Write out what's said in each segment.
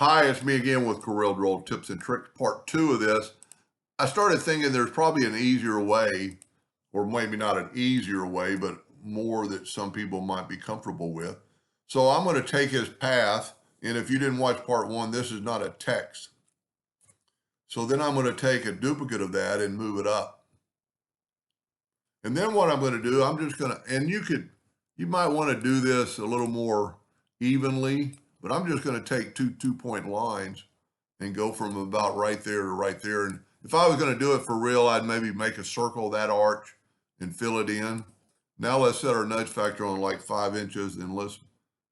Hi, it's me again with Corel Draw Tips and Tricks, part 2 of this. I started thinking there's probably an easier way, or maybe not an easier way, but more that some people might be comfortable with. So I'm going to take his path, and if you didn't watch part 1, this is not a text. So then I'm going to take a duplicate of that and move it up. And then what I'm going to do, I'm just going to, and you might want to do this a little more evenly, but I'm just going to take two-point lines and go from about right there to right there. And if I was going to do it for real, I'd maybe make a circle of that arch and fill it in. Now let's set our nudge factor on like 5 inches and let's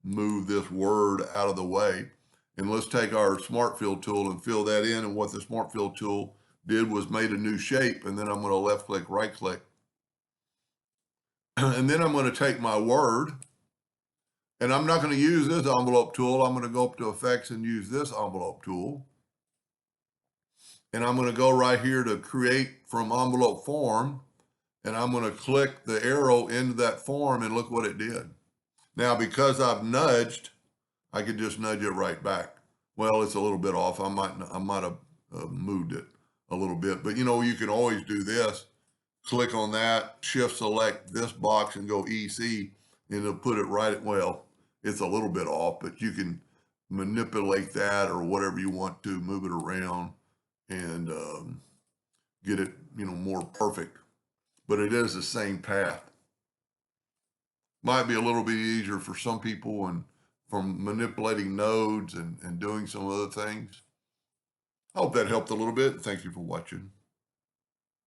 move this word out of the way. And let's take our Smart Fill tool and fill that in. And what the Smart Fill tool did was made a new shape. And then I'm going to left click, right click. And then I'm going to take my word, and I'm not going to use this envelope tool. I'm going to go up to effects and use this envelope tool. And I'm going to go right here to create from envelope form. And I'm going to click the arrow into that form and look what it did. Now, because I've nudged, I could just nudge it right back. Well, it's a little bit off. I might have moved it a little bit, but you can always do this. Click on that, shift select this box and go EC, and it'll put it right, well, it's a little bit off, but you can manipulate that or whatever you want to, move it around and get it, more perfect. But it is the same path. Might be a little bit easier for some people and from manipulating nodes and doing some other things. I hope that helped a little bit. Thank you for watching.